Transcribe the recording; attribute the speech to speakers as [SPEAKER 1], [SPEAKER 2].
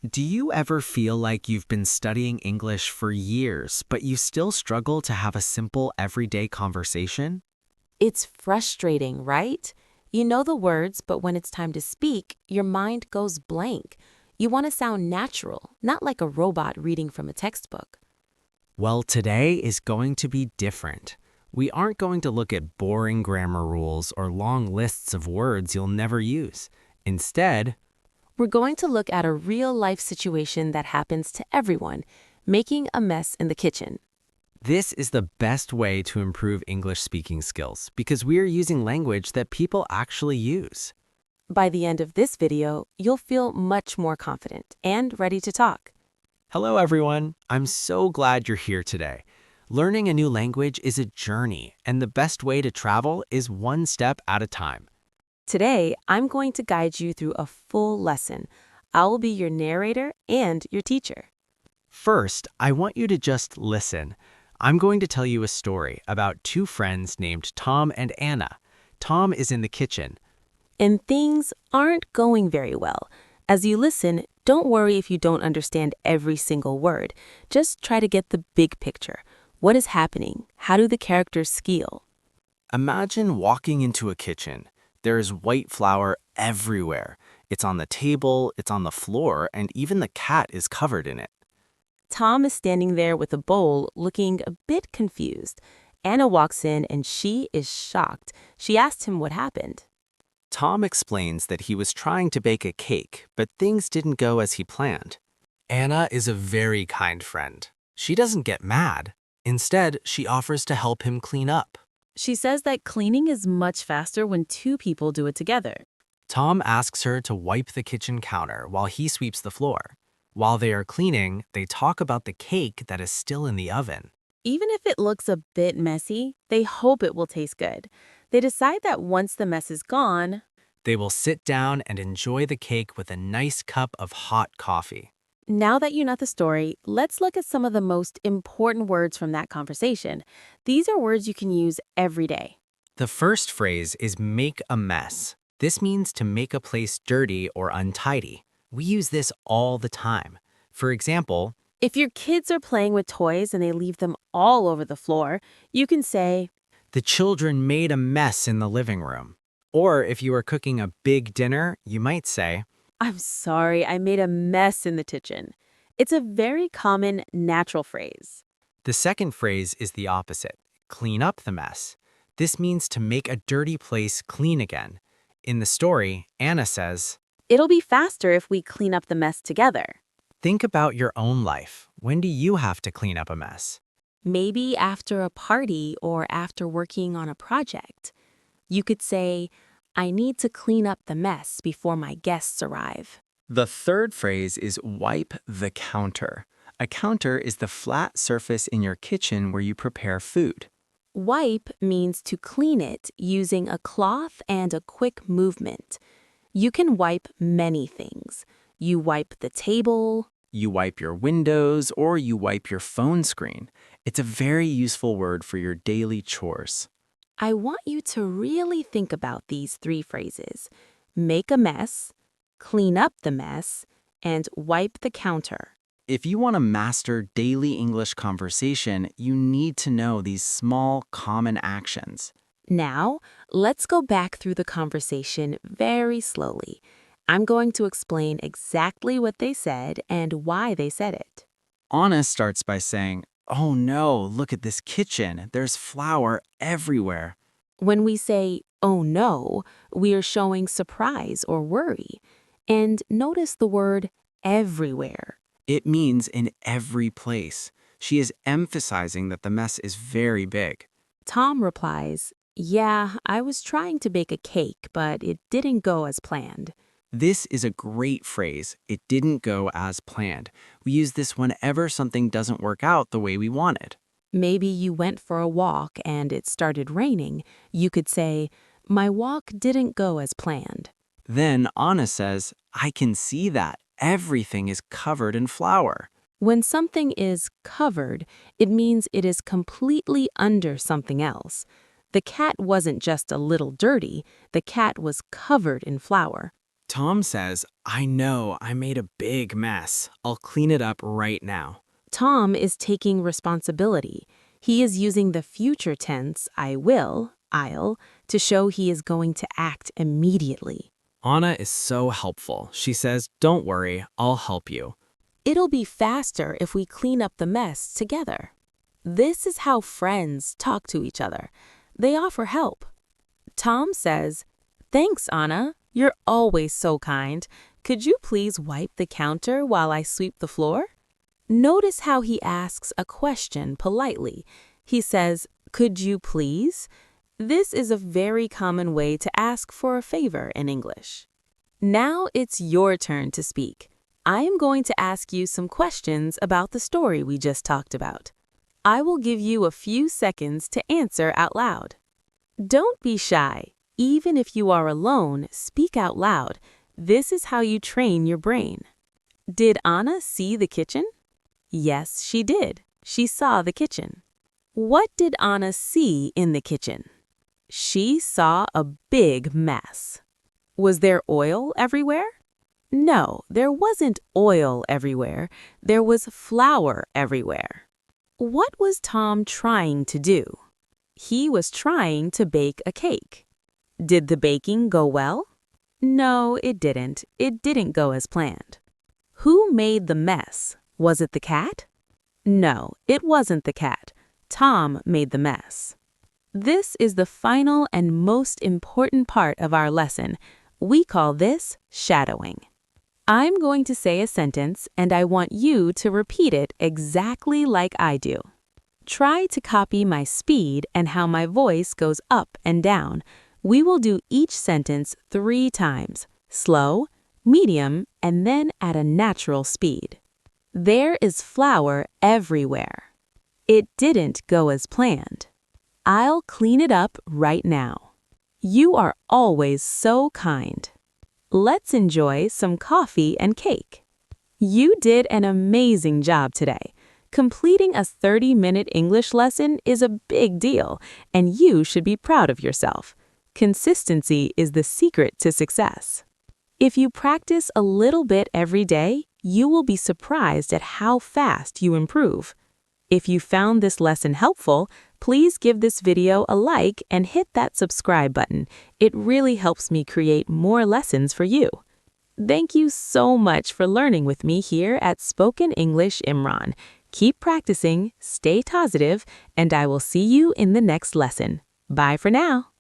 [SPEAKER 1] Do you ever feel like you've been studying English for years, but you still struggle to have a simple everyday conversation?
[SPEAKER 2] It's frustrating, right? You know the words, but when it's time to speak, your mind goes blank. You want to sound natural, not like a robot reading from a textbook.
[SPEAKER 1] Well, today is going to be different. We aren't going to look at boring grammar rules or long lists of words you'll never use. Instead,
[SPEAKER 2] We're going to look at a real life situation that happens to everyone, making a mess in the kitchen.
[SPEAKER 1] this is the best way to improve English speaking skills because we are using language that people actually use.
[SPEAKER 2] By the end of this video, you'll feel much more confident and ready to talk.
[SPEAKER 1] Hello, everyone. I'm so glad you're here today. Learning a new language is a journey, and the best way to travel is one step at a time.
[SPEAKER 2] Today, I'm going to guide you through a full lesson. I will be your narrator and your teacher.
[SPEAKER 1] First, I want you to just listen. I'm going to tell you a story about two friends named Tom and Anna. Tom is in the kitchen.
[SPEAKER 2] And things aren't going very well. As you listen, don't worry if you don't understand every single word. Just try to get the big picture. What is happening? How do the characters squeal?
[SPEAKER 1] Imagine walking into a kitchen. There is white flour everywhere. It's on the table, it's on the floor, and even the cat is covered in it.
[SPEAKER 2] Tom is standing there with a bowl, looking a bit confused. Anna walks in and she is shocked. She asked him what happened.
[SPEAKER 1] Tom explains that he was trying to bake a cake, but things didn't go as he planned. Anna is a very kind friend. She doesn't get mad. Instead, she offers to help him clean up.
[SPEAKER 2] She says that cleaning is much faster when two people do it together.
[SPEAKER 1] Tom asks her to wipe the kitchen counter while he sweeps the floor. While they are cleaning, they talk about the cake that is still in the oven.
[SPEAKER 2] Even if it looks a bit messy, they hope it will taste good. They decide that once the mess is gone,
[SPEAKER 1] They will sit down and enjoy the cake with a nice cup of hot coffee.
[SPEAKER 2] now that you know the story, let's look at some of the most important words from that conversation. These are words you can use every day.
[SPEAKER 1] The first phrase is make a mess. This means to make a place dirty or untidy. We use this all the time. For example,
[SPEAKER 2] If your kids are playing with toys and they leave them all over the floor, you can say,
[SPEAKER 1] the children made a mess in the living room. Or if you are cooking a big dinner, you might say,
[SPEAKER 2] I'm sorry, I made a mess in the kitchen. It's a very common, natural phrase.
[SPEAKER 1] the second phrase is the opposite, clean up the mess. This means to make a dirty place clean again. In the story, Anna says,
[SPEAKER 2] It'll be faster if we clean up the mess together.
[SPEAKER 1] think about your own life. When do you have to clean up a mess?
[SPEAKER 2] Maybe after a party or after working on a project. You could say, I need to clean up the mess before my guests arrive.
[SPEAKER 1] The third phrase is wipe the counter. A counter is the flat surface in your kitchen where you prepare food.
[SPEAKER 2] Wipe means to clean it using a cloth and a quick movement. You can wipe many things. You wipe the table.
[SPEAKER 1] You wipe your windows or you wipe your phone screen. It's a very useful word for your daily chores.
[SPEAKER 2] I want you to really think about these three phrases. Make a mess, clean up the mess, and wipe the counter.
[SPEAKER 1] If you want to master daily English conversation, you need to know these small, common actions.
[SPEAKER 2] Now, let's go back through the conversation very slowly. I'm going to explain exactly what they said and why they said it.
[SPEAKER 1] Anna starts by saying, oh no, look at this kitchen. There's flour everywhere.
[SPEAKER 2] When we say, oh no, we are showing surprise or worry. And notice the word everywhere.
[SPEAKER 1] It means in every place. She is emphasizing that the mess is very big.
[SPEAKER 2] Tom replies, yeah, I was trying to bake a cake, but it didn't go as planned.
[SPEAKER 1] This is a great phrase. It didn't go as planned. We use this whenever something doesn't work out the way we wanted.
[SPEAKER 2] Maybe you went for a walk and it started raining. You could say, my walk didn't go as planned.
[SPEAKER 1] Then Anna says, I can see that. Everything is covered in flour.
[SPEAKER 2] When something is covered, it means it is completely under something else. The cat wasn't just a little dirty, the cat was covered in flour.
[SPEAKER 1] Tom says, I know I made a big mess. I'll clean it up right now.
[SPEAKER 2] Tom is taking responsibility. He is using the future tense, I will, I'll, to show he is going to act immediately.
[SPEAKER 1] Anna is so helpful. She says, don't worry, I'll help you.
[SPEAKER 2] It'll be faster if we clean up the mess together. This is how friends talk to each other. They offer help. Tom says, thanks, Anna. You're always so kind. Could you please wipe the counter while I sweep the floor? Notice how he asks a question politely. He says, could you please? This is a very common way to ask for a favor in English. Now it's your turn to speak. I am going to ask you some questions about the story we just talked about. I will give you a few seconds to answer out loud. Don't be shy. Even if you are alone, speak out loud. This is how you train your brain. Did Anna see the kitchen? Yes, she did. She saw the kitchen. What did Anna see in the kitchen? She saw a big mess. Was there oil everywhere? No, there wasn't oil everywhere. There was flour everywhere. What was Tom trying to do? He was trying to bake a cake. Did the baking go well? No, it didn't. It didn't go as planned. Who made the mess? Was it the cat? No, it wasn't the cat. Tom made the mess. This is the final and most important part of our lesson. We call this shadowing. I'm going to say a sentence, and I want you to repeat it exactly like I do. Try to copy my speed and how my voice goes up and down. We will do each sentence 3 times, slow, medium, and then at a natural speed. There is flour everywhere. It didn't go as planned. I'll clean it up right now. You are always so kind. Let's enjoy some coffee and cake. You did an amazing job today. Completing a 30-minute English lesson is a big deal, and you should be proud of yourself. Consistency is the secret to success. If you practice a little bit every day, you will be surprised at how fast you improve. If you found this lesson helpful, please give this video a like and hit that subscribe button. It really helps me create more lessons for you. Thank you so much for learning with me here at Spoken English Imran. Keep practicing, stay positive, and I will see you in the next lesson. Bye for now.